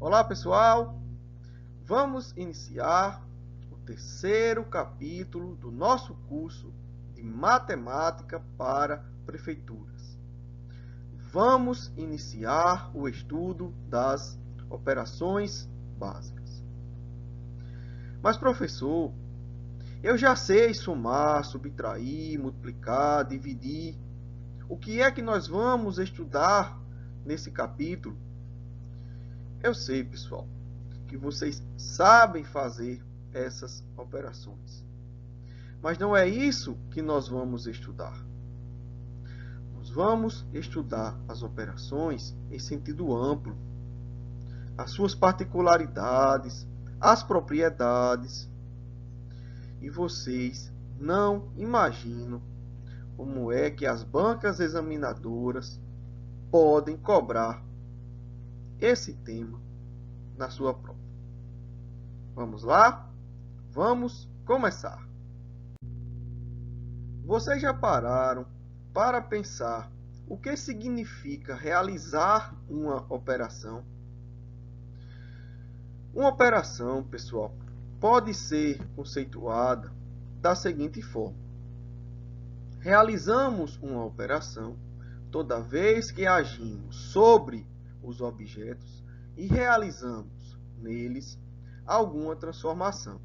Olá, pessoal! Vamos iniciar o terceiro capítulo do nosso curso de Matemática para Prefeituras. Vamos iniciar o estudo das operações básicas. Mas, professor, eu já sei somar, subtrair, multiplicar, dividir. O que é que nós vamos estudar nesse capítulo? Eu sei, pessoal, que vocês sabem fazer essas operações. Mas não é isso que nós vamos estudar. Nós vamos estudar as operações em sentido amplo, as suas particularidades, as propriedades. E vocês não imaginam como é que as bancas examinadoras podem cobrar esse tema na sua prova. Vamos lá? Vamos começar. Vocês já pararam para pensar o que significa realizar uma operação? Uma operação, pessoal, pode ser conceituada da seguinte forma: realizamos uma operação toda vez que agimos sobre os objetos e realizamos neles alguma transformação.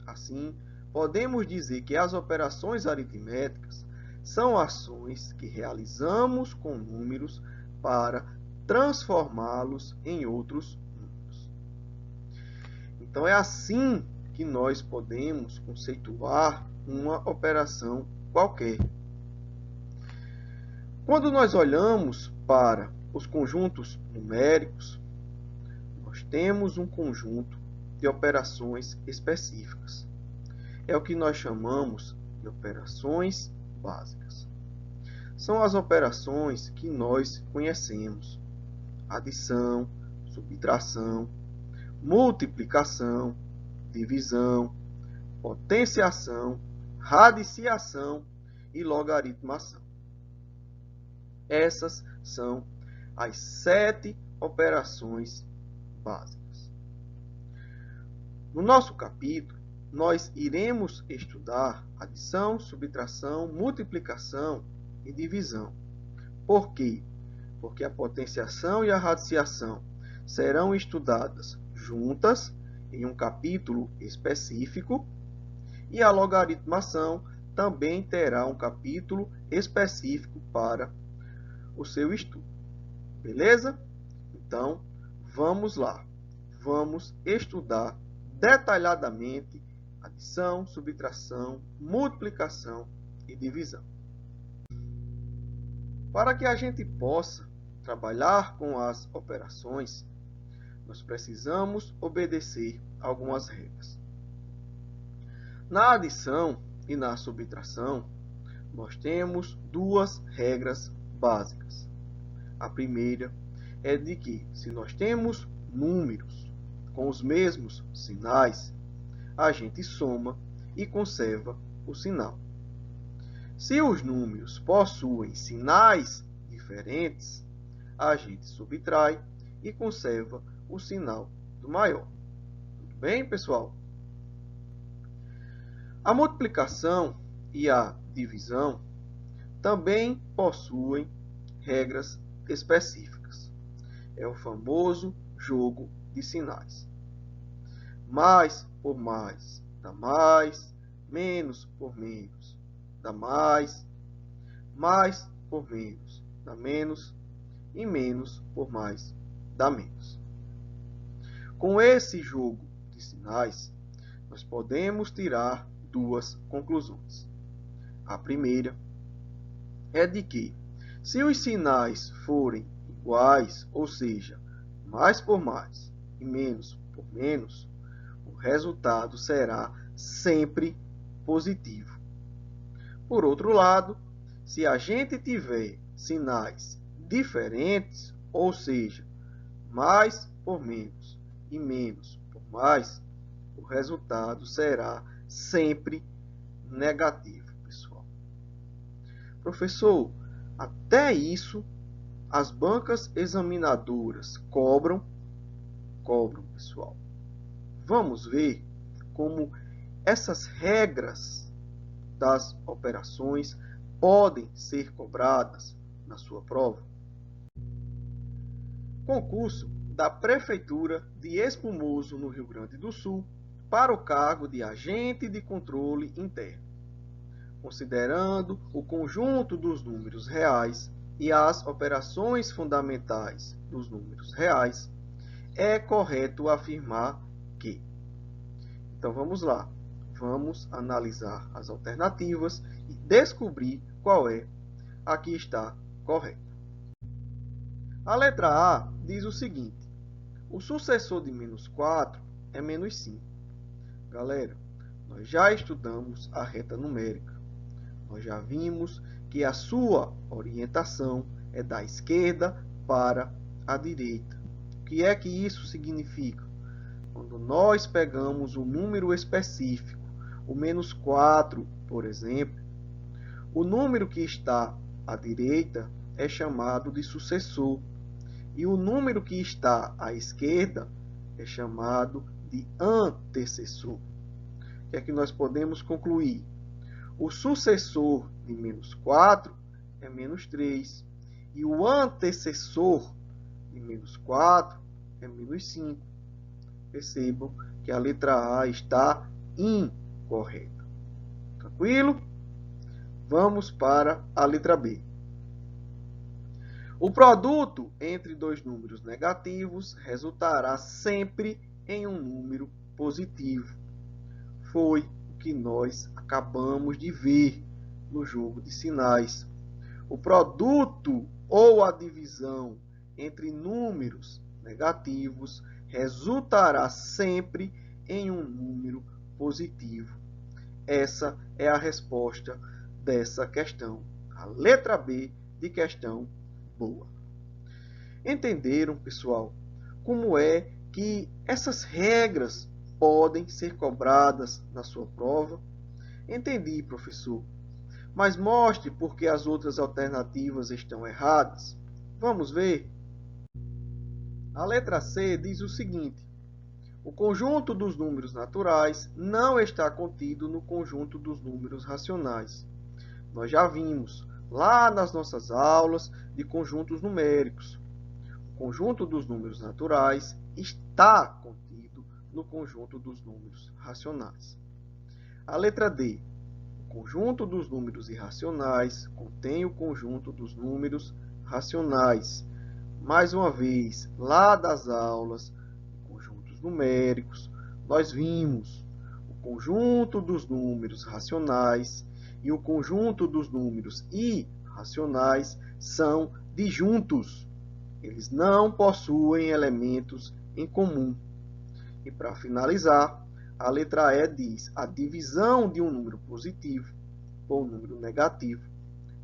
Assim, podemos dizer que as operações aritméticas são ações que realizamos com números para transformá-los em outros números. Então, é assim que nós podemos conceituar uma operação qualquer. Quando nós olhamos para os conjuntos numéricos, nós temos um conjunto de operações específicas. É o que nós chamamos de operações básicas. São as operações que nós conhecemos: adição, subtração, multiplicação, divisão, potenciação, radiciação e logaritmação. Essas são as 7 operações básicas. No nosso capítulo, nós iremos estudar adição, subtração, multiplicação e divisão. Por quê? Porque a potenciação e a radiciação serão estudadas juntas em um capítulo específico e a logaritmação também terá um capítulo específico para o seu estudo. Beleza? Então, vamos lá. Vamos estudar detalhadamente adição, subtração, multiplicação e divisão. Para que a gente possa trabalhar com as operações, nós precisamos obedecer algumas regras. Na adição e na subtração, nós temos duas regras básicas. A primeira é de que, se nós temos números com os mesmos sinais, a gente soma e conserva o sinal. Se os números possuem sinais diferentes, a gente subtrai e conserva o sinal do maior. Tudo bem, pessoal? A multiplicação e a divisão também possuem regras específicas. É o famoso jogo de sinais. Mais por mais dá mais, menos por menos dá mais, mais por menos dá menos e menos por mais dá menos. Com esse jogo de sinais, nós podemos tirar duas conclusões. A primeira é de que, se os sinais forem iguais, ou seja, mais por mais e menos por menos, o resultado será sempre positivo. Por outro lado, se a gente tiver sinais diferentes, ou seja, mais por menos e menos por mais, o resultado será sempre negativo, pessoal. Professor, até isso as bancas examinadoras cobram? cobram, pessoal. Vamos ver como essas regras das operações podem ser cobradas na sua prova. Concurso da Prefeitura de Espumoso, no Rio Grande do Sul, para o cargo de agente de controle interno. Considerando o conjunto dos números reais e as operações fundamentais dos números reais, é correto afirmar que. Então vamos lá, vamos analisar as alternativas e descobrir qual é a que está correta. A letra A diz o seguinte: o sucessor de menos 4 é menos 5. Galera, nós já estudamos a reta numérica. Nós já vimos que a sua orientação é da esquerda para a direita. O que é que isso significa? Quando nós pegamos um número específico, o menos 4, por exemplo, o número que está à direita é chamado de sucessor, e o número que está à esquerda é chamado de antecessor. O que é que nós podemos concluir? O sucessor de menos 4 é menos 3. E o antecessor de menos 4 é menos 5. Percebam que a letra A está incorreta. Tranquilo? Vamos para a letra B. O produto entre dois números negativos resultará sempre em um número positivo. Foi que nós acabamos de ver no jogo de sinais. O produto ou a divisão entre números negativos resultará sempre em um número positivo. Essa é a resposta dessa questão. A letra B de questão boa. Entenderam, pessoal, como é que essas regras podem ser cobradas na sua prova? Entendi, professor. Mas mostre por que as outras alternativas estão erradas. Vamos ver? A letra C diz o seguinte: o conjunto dos números naturais não está contido no conjunto dos números racionais. Nós já vimos lá nas nossas aulas de conjuntos numéricos. O conjunto dos números naturais está contido no conjunto dos números racionais. A letra D. O conjunto dos números irracionais contém o conjunto dos números racionais. Mais uma vez, lá das aulas de conjuntos numéricos, nós vimos o conjunto dos números racionais e o conjunto dos números irracionais são disjuntos. Eles não possuem elementos em comum. E para finalizar, a letra E diz: a divisão de um número positivo por um número negativo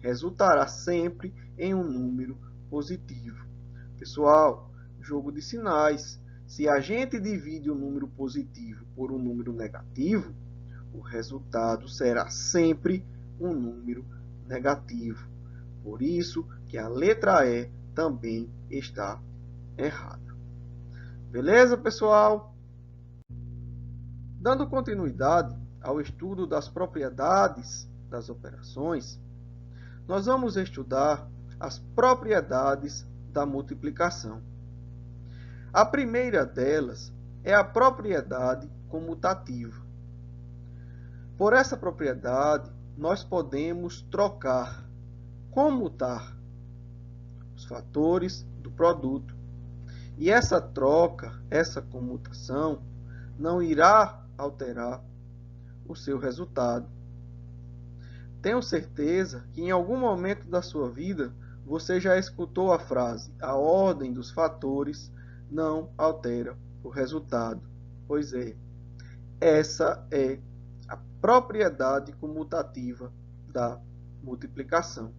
resultará sempre em um número positivo. Pessoal, jogo de sinais. Se a gente divide um número positivo por um número negativo, o resultado será sempre um número negativo. Por isso que a letra E também está errada. Beleza, pessoal? Dando continuidade ao estudo das propriedades das operações, nós vamos estudar as propriedades da multiplicação. A primeira delas é a propriedade comutativa. Por essa propriedade, nós podemos trocar, comutar os fatores do produto. E essa troca, essa comutação, não irá alterar o seu resultado. Tenho certeza que em algum momento da sua vida você já escutou a frase: a ordem dos fatores não altera o resultado. Pois é, essa é a propriedade comutativa da multiplicação.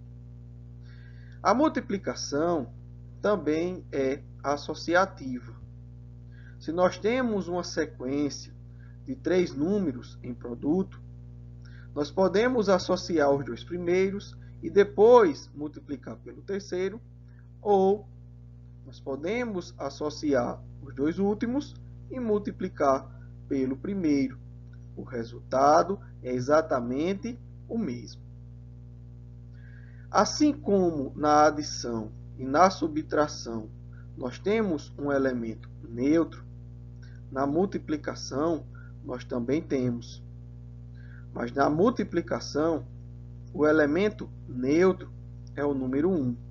A multiplicação também é associativa. Se nós temos uma sequência de 3 números em produto, nós podemos associar os 2 primeiros e depois multiplicar pelo terceiro, ou nós podemos associar os dois últimos e multiplicar pelo primeiro. O resultado é exatamente o mesmo. Assim como na adição e na subtração nós temos um elemento neutro, na multiplicação nós também temos. Mas na multiplicação, o elemento neutro é o número 1.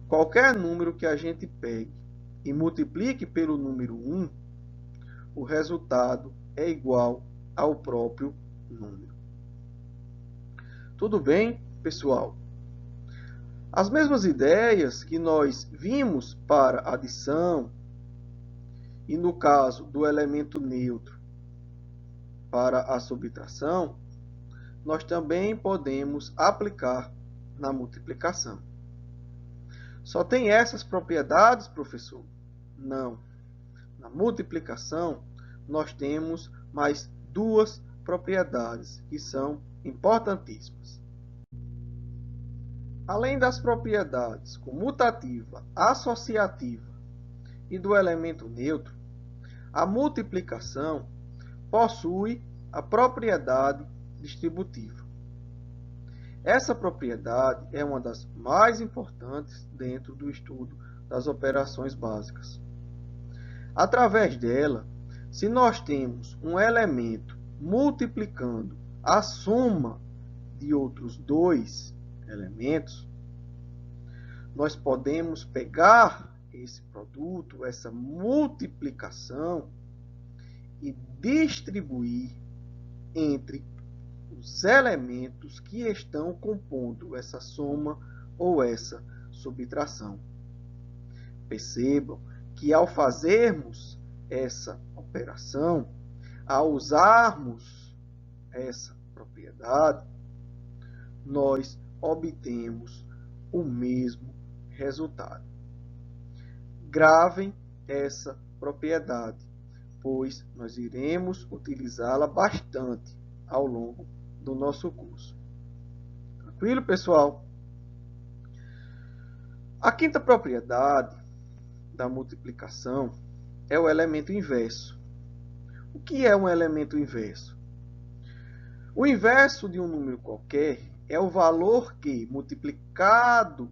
Qualquer número que a gente pegue e multiplique pelo número 1, o resultado é igual ao próprio número. Tudo bem, pessoal? As mesmas ideias que nós vimos para a adição e no caso do elemento neutro para a subtração, nós também podemos aplicar na multiplicação. Só tem essas propriedades, professor? Não. Na multiplicação, nós temos mais duas propriedades que são importantíssimas. Além das propriedades comutativa, associativa e do elemento neutro, a multiplicação possui a propriedade distributiva. Essa propriedade é uma das mais importantes dentro do estudo das operações básicas. Através dela, se nós temos um elemento multiplicando a soma de outros dois elementos, nós podemos pegar esse produto, essa multiplicação, e distribuir entre os elementos que estão compondo essa soma ou essa subtração. Percebam que ao fazermos essa operação, ao usarmos essa propriedade, nós obtemos o mesmo resultado. Gravem essa propriedade, pois nós iremos utilizá-la bastante ao longo do nosso curso. Tranquilo, pessoal? A quinta propriedade da multiplicação é o elemento inverso. O que é um elemento inverso? O inverso de um número qualquer é o valor que, multiplicado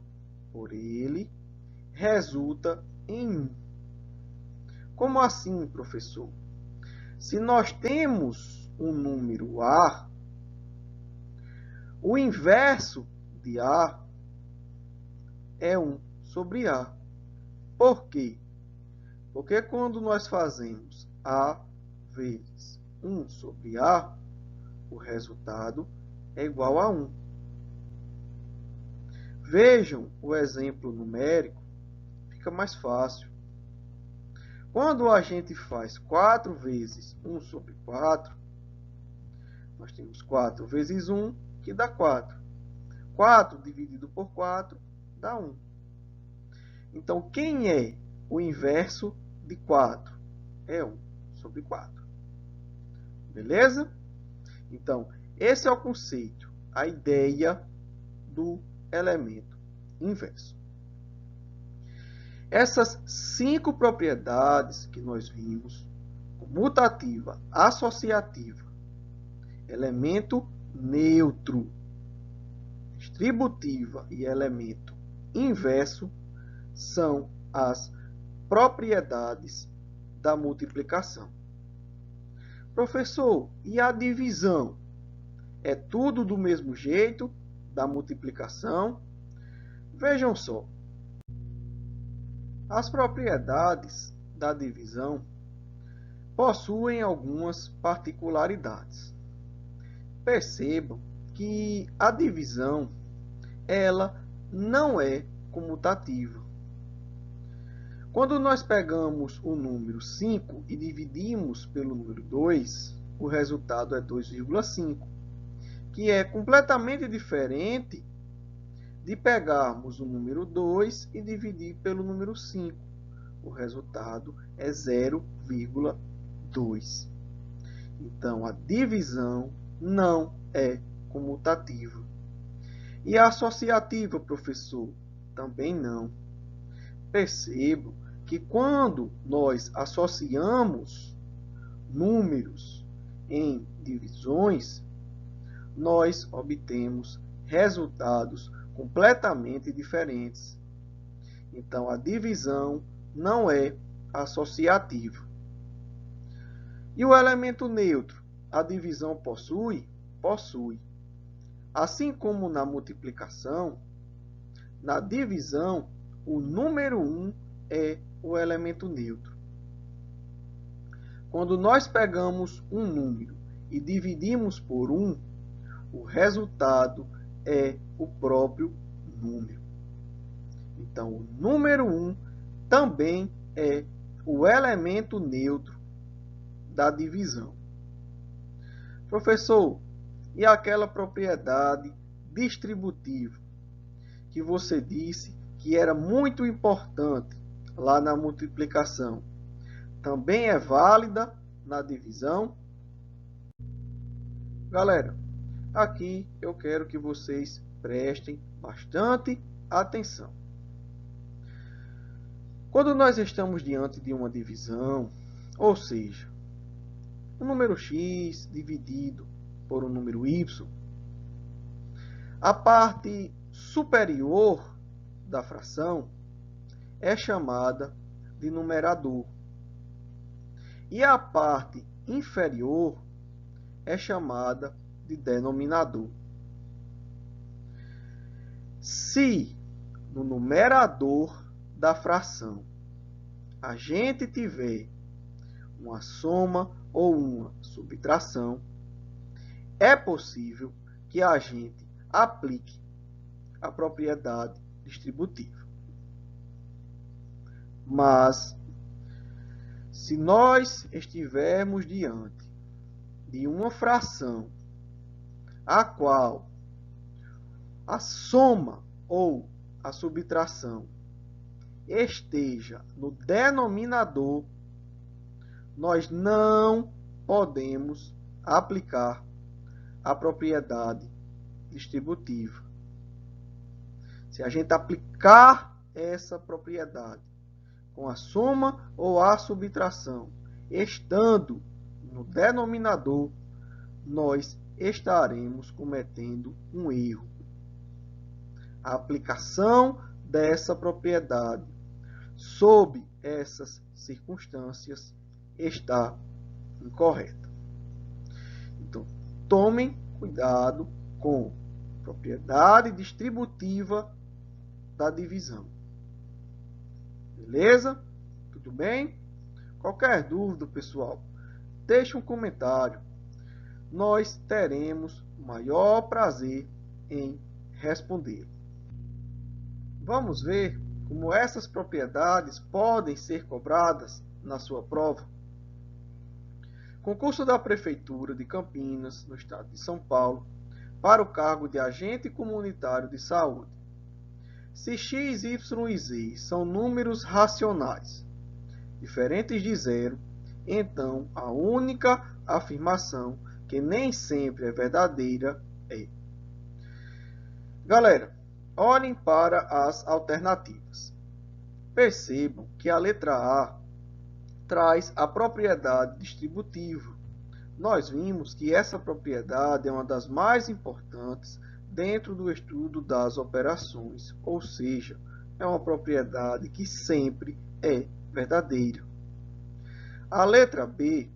por ele, resulta em 1. Como assim, professor? Se nós temos um número A, o inverso de A é 1 sobre A. Por quê? Porque quando nós fazemos A vezes 1 sobre A, o resultado é igual a 1. Vejam o exemplo numérico, fica mais fácil. Quando a gente faz 4 vezes 1 sobre 4, nós temos 4 vezes 1, que dá 4. 4 dividido por 4 dá 1. Então, quem é o inverso de 4? É 1 sobre 4. Beleza? Então, esse é o conceito, a ideia do elemento inverso. Essas 5 propriedades que nós vimos, comutativa, associativa, elemento neutro, distributiva e elemento inverso, são as propriedades da multiplicação. Professor, e a divisão? É tudo do mesmo jeito da multiplicação? Vejam só. As propriedades da divisão possuem algumas particularidades. Percebam que a divisão ela não é comutativa. Quando nós pegamos o número 5 e dividimos pelo número 2, o resultado é 2,5, que é completamente diferente de pegarmos o número 2 e dividir pelo número 5. O resultado é 0,2. Então, a divisão não é comutativa. E a associativa, professor? Também não. Percebam que quando nós associamos números em divisões, nós obtemos resultados completamente diferentes. Então, a divisão não é associativa. E o elemento neutro, a divisão possui? Possui. Assim como na multiplicação, na divisão, o número 1 é o elemento neutro. Quando nós pegamos um número e dividimos por 1, o resultado é o próprio número. Então, o número 1 também é o elemento neutro da divisão. Professor, e aquela propriedade distributiva que você disse que era muito importante lá na multiplicação, também é válida na divisão? Galera, aqui eu quero que vocês prestem bastante atenção. Quando nós estamos diante de uma divisão, ou seja, um número x dividido por um número y, a parte superior da fração é chamada de numerador e a parte inferior é chamada de denominador. Se no numerador da fração a gente tiver uma soma ou uma subtração, é possível que a gente aplique a propriedade distributiva. Mas, se nós estivermos diante de uma fração a qual a soma ou a subtração esteja no denominador, nós não podemos aplicar a propriedade distributiva. Se a gente aplicar essa propriedade com a soma ou a subtração estando no denominador, nós estaremos cometendo um erro. A aplicação dessa propriedade sob essas circunstâncias está incorreta. Então, tomem cuidado com a propriedade distributiva da divisão. Beleza? Tudo bem? Qualquer dúvida, pessoal, deixe um comentário. Nós teremos o maior prazer em responder. Vamos ver como essas propriedades podem ser cobradas na sua prova. Concurso da Prefeitura de Campinas, no estado de São Paulo, para o cargo de agente comunitário de saúde. Se x, y e z são números racionais, diferentes de zero, então a única afirmação que nem sempre é verdadeira é. Galera, olhem para as alternativas. Percebam que a letra A traz a propriedade distributiva. Nós vimos que essa propriedade é uma das mais importantes dentro do estudo das operações, ou seja, é uma propriedade que sempre é verdadeira. A letra B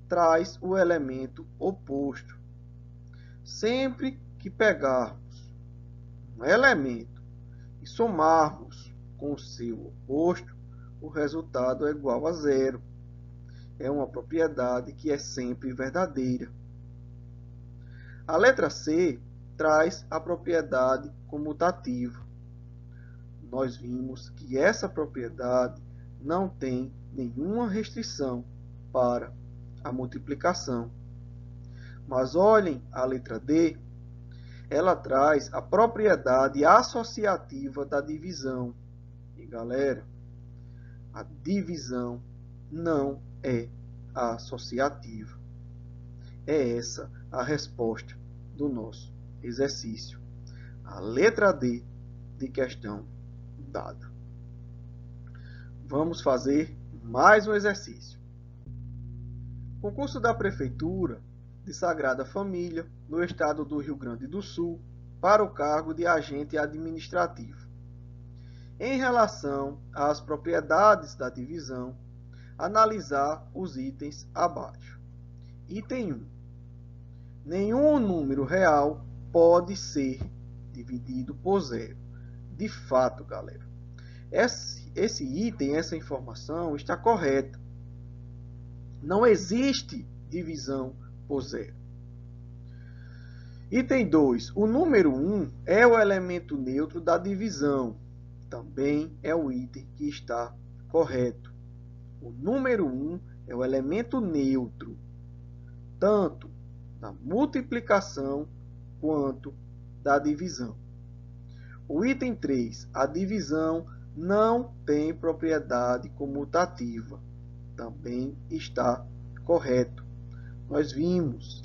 traz o elemento oposto. Sempre que pegarmos um elemento e somarmos com o seu oposto, o resultado é igual a zero. É uma propriedade que é sempre verdadeira. A letra C traz a propriedade comutativa. Nós vimos que essa propriedade não tem nenhuma restrição para a multiplicação. Mas olhem a letra D, ela traz a propriedade associativa da divisão. E galera, a divisão não é associativa. É essa a resposta do nosso exercício. A letra D de questão dada. Vamos fazer mais um exercício. Concurso da Prefeitura de Sagrada Família, no estado do Rio Grande do Sul, para o cargo de agente administrativo. Em relação às propriedades da divisão, analisar os itens abaixo. Item 1. Nenhum número real pode ser dividido por zero. De fato, galera, esse item, essa informação está correta. Não existe divisão por zero. Item 2. O número 1 é o elemento neutro da divisão. Também é o item que está correto. O número 1 é o elemento neutro, tanto da multiplicação quanto da divisão. O item 3. A divisão não tem propriedade comutativa. Também está correto. Nós vimos,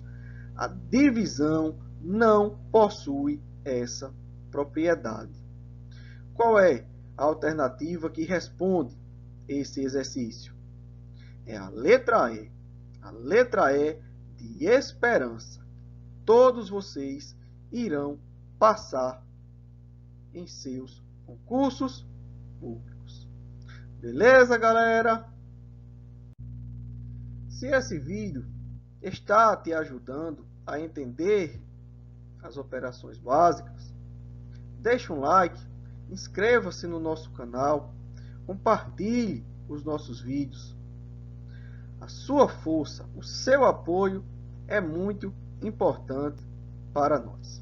a divisão não possui essa propriedade. Qual é a alternativa que responde esse exercício? É a letra E. A letra E de esperança. Todos vocês irão passar em seus concursos públicos. Beleza, galera? Se esse vídeo está te ajudando a entender as operações básicas, deixe um like, inscreva-se no nosso canal, compartilhe os nossos vídeos. A sua força, o seu apoio é muito importante para nós.